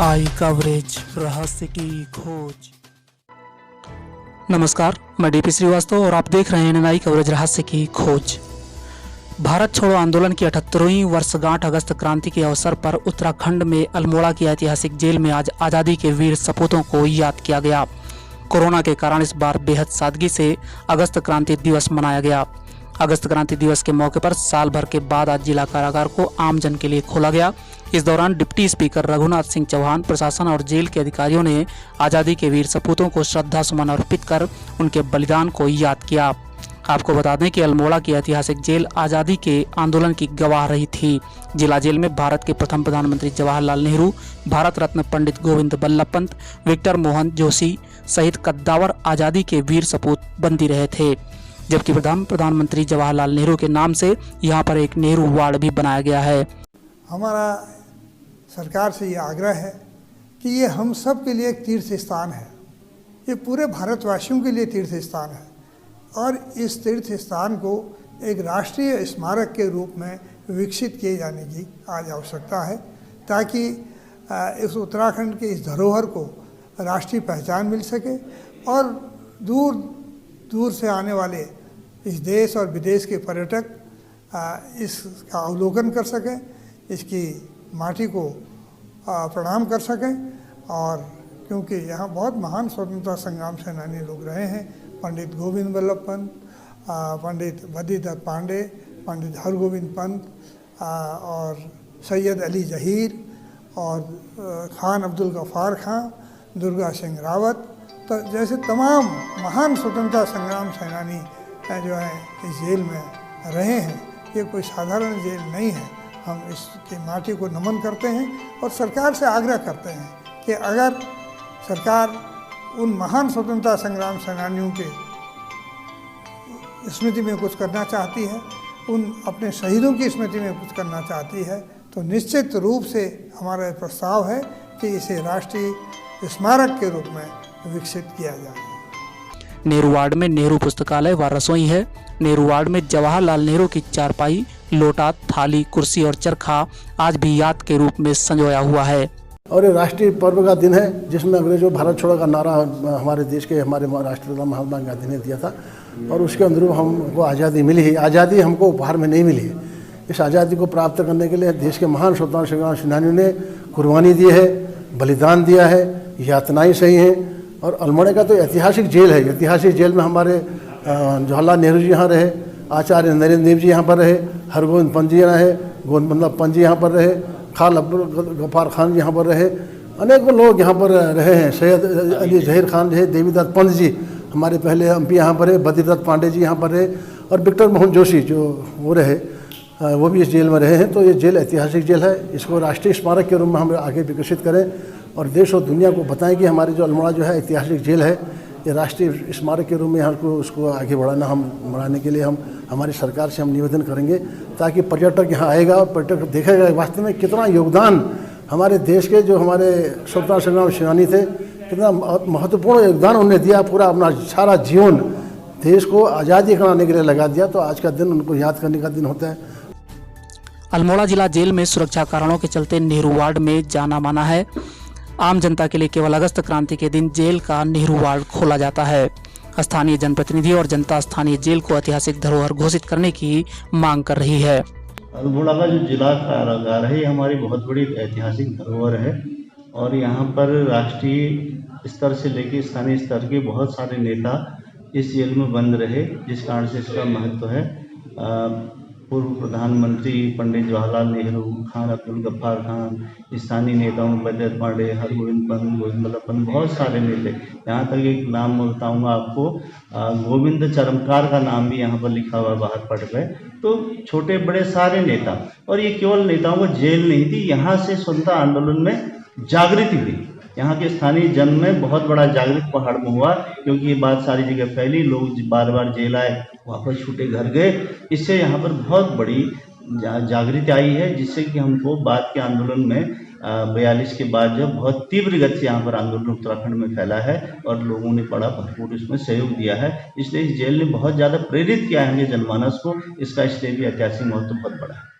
आई coverage, रहस्य की खोज। नमस्कार, मैं डीपी श्रीवास्तव और आप देख रहे हैं आई कवरेज, रहस्य की खोज। भारत छोड़ो आंदोलन की 78वीं वर्षगांठ अगस्त क्रांति के अवसर पर उत्तराखंड में अल्मोड़ा की ऐतिहासिक जेल में आज आज़ादी के वीर सपूतों को याद किया गया। कोरोना के कारण इस बार बेहद सादगी से अगस्त क्रांति दिवस मनाया गया। अगस्त क्रांति दिवस के मौके पर साल भर के बाद आज जिला कारागार को आम जन के लिए खोला गया। इस दौरान डिप्टी स्पीकर रघुनाथ सिंह चौहान, प्रशासन और जेल के अधिकारियों ने आज़ादी के वीर सपूतों को श्रद्धा सुमन अर्पित कर उनके बलिदान को याद किया। आपको बता दें कि अल्मोड़ा की ऐतिहासिक जेल आज़ादी के आंदोलन की गवाह रही थी। जिला जेल में भारत के प्रथम प्रधानमंत्री जवाहरलाल नेहरू, भारत रत्न पंडित गोविंद बल्लभ पंत, विक्टर मोहन जोशी सहित कद्दावर आज़ादी के वीर सपूत बंदी रहे थे। जबकि प्रधानमंत्री जवाहरलाल नेहरू के नाम से यहाँ पर एक नेहरू वार्ड भी बनाया गया है। हमारा सरकार से ये आग्रह है कि ये हम सब के लिए एक तीर्थ स्थान है, ये पूरे भारतवासियों के लिए तीर्थ स्थान है और इस तीर्थ स्थान को एक राष्ट्रीय स्मारक के रूप में विकसित किए जाने की आज आवश्यकता है, ताकि इस उत्तराखंड के इस धरोहर को राष्ट्रीय पहचान मिल सके और दूर दूर से आने वाले इस देश और विदेश के पर्यटक इसका अवलोकन कर सकें, इसकी माटी को प्रणाम कर सकें। और क्योंकि यहाँ बहुत महान स्वतंत्रता संग्राम सेनानी लोग रहे हैं, पंडित गोविंद बल्लभ पंत, पंडित बद्रीदत्त पांडे, पंडित हरगोविंद पंत और सैयद अली जहीर और खान अब्दुल गफ्फार खां, दुर्गा सिंह रावत, तो जैसे तमाम महान स्वतंत्रता संग्राम सेनानी जो हैं इस जेल में रहे हैं। ये कोई साधारण जेल नहीं है। हम इसकी माटी को नमन करते हैं और सरकार से आग्रह करते हैं कि अगर सरकार उन महान स्वतंत्रता संग्राम सेनानियों के स्मृति में कुछ करना चाहती है, उन अपने शहीदों की स्मृति में कुछ करना चाहती है, तो निश्चित रूप से हमारा प्रस्ताव है कि इसे राष्ट्रीय स्मारक के रूप में विकसित किया जाए। नेहरू वार्ड में नेहरू पुस्तकालय व रसोई है। नेहरू वार्ड में जवाहरलाल नेहरू की चारपाई, लोटा, थाली, कुर्सी और चरखा आज भी याद के रूप में संजोया हुआ है। और ये राष्ट्रीय पर्व का दिन है जिसमें अंग्रेजों भारत छोड़ो का नारा हमारे देश के हमारे राष्ट्रपिता महात्मा गांधी ने दिया था और उसके अनुरूप हमको आज़ादी मिली है। आज़ादी हमको उपहार में नहीं मिली है। इस आज़ादी को प्राप्त करने के लिए देश के महान स्वतंत्रता संग्राम सेनानियों ने कुर्बानी दी है, बलिदान दिया है, यातनाएं सही हैं। और अल्मोड़ा का तो ऐतिहासिक जेल है। ऐतिहासिक जेल में हमारे जवाहरलाल नेहरू जी यहाँ रहे, आचार्य नरेंद्र देव जी यहाँ पर रहे, हरगोविंद पंत जी रहे, गोविंद बल्लभ पंत जी यहाँ पर रहे, खान अब्दुल गफ्फार खान जी यहाँ पर रहे, अनेकों लोग यहाँ पर रहे हैं। सैयद अली जहीर खान जी, देवीदत्त पंत जी हमारे पहले एमपी यहाँ पर है, बद्रीदत्त पांडे जी यहाँ पर रहे और विक्टर मोहन जोशी जो वो रहे वो भी इस जेल में रहे हैं। तो ये जेल ऐतिहासिक जेल है। इसको राष्ट्रीय स्मारक के रूप में हम आगे विकसित करें और देश और दुनिया को बताएं कि हमारी जो अल्मोड़ा जो है ऐतिहासिक जेल है, ये राष्ट्रीय स्मारक के रूप में यहाँ को उसको आगे बढ़ाने के लिए हम हमारी सरकार से हम निवेदन करेंगे, ताकि पर्यटक यहाँ आएगा और पर्यटक देखेगा वास्तव में कितना योगदान हमारे देश के जो हमारे स्वतंत्रता संग्राम सेनानी थे, कितना महत्वपूर्ण योगदान उन्होंने दिया। पूरा अपना सारा जीवन देश को आज़ादी कराने के लिए लगा दिया। तो आज का दिन उनको याद करने का दिन होता है। अल्मोड़ा जिला जेल में सुरक्षा कारणों के चलते नेहरू वार्ड में जाना माना है। आम जनता के लिए केवल अगस्त क्रांति के दिन जेल का नेहरू वार्ड खोला जाता है। स्थानीय जनप्रतिनिधि और जनता स्थानीय जेल को ऐतिहासिक धरोहर घोषित करने की मांग कर रही है। अल्मोड़ा का जो जिला कारागार है, ये हमारी बहुत बड़ी ऐतिहासिक धरोहर है और यहाँ पर राष्ट्रीय स्तर से लेकर स्थानीय स्तर के बहुत सारे नेता इस जेल में बंद रहे, जिस कारण से इसका महत्व है। पूर्व प्रधानमंत्री पंडित जवाहरलाल नेहरू, खान अब्दुल गफ्फार खान, स्थानीय नेताओं बद्रीदत्त पांडे, हरगोविंद पंत, गोविंद बल्लभ पंत, बहुत सारे नेता। यहाँ तक एक नाम बताऊंगा आपको, गोविंद चरमकार का नाम भी यहाँ पर लिखा हुआ बाहर पढ़ गए। तो छोटे बड़े सारे नेता, और ये केवल नेताओं को जेल नहीं थी, यहाँ से स्वतंत्रता आंदोलन में जागृति हुई। यहाँ के स्थानीय जन में बहुत बड़ा जागृत पहाड़ में हुआ, क्योंकि ये बात सारी जगह फैली, लोग बार बार जेल आए, वापस छूटे घर गए। इससे यहाँ पर बहुत बड़ी जागृति आई है, जिससे कि हमको बाद के आंदोलन में 42 के बाद जो बहुत तीव्र गति से यहाँ पर आंदोलन उत्तराखंड में फैला है और लोगों ने बड़ा भरपूर इसमें सहयोग दिया है। इसलिए इस जेल ने बहुत ज़्यादा प्रेरित किया है हमें जनमानस को। इसका इसलिए भी ऐतिहासिक महत्व बहुत बड़ा है।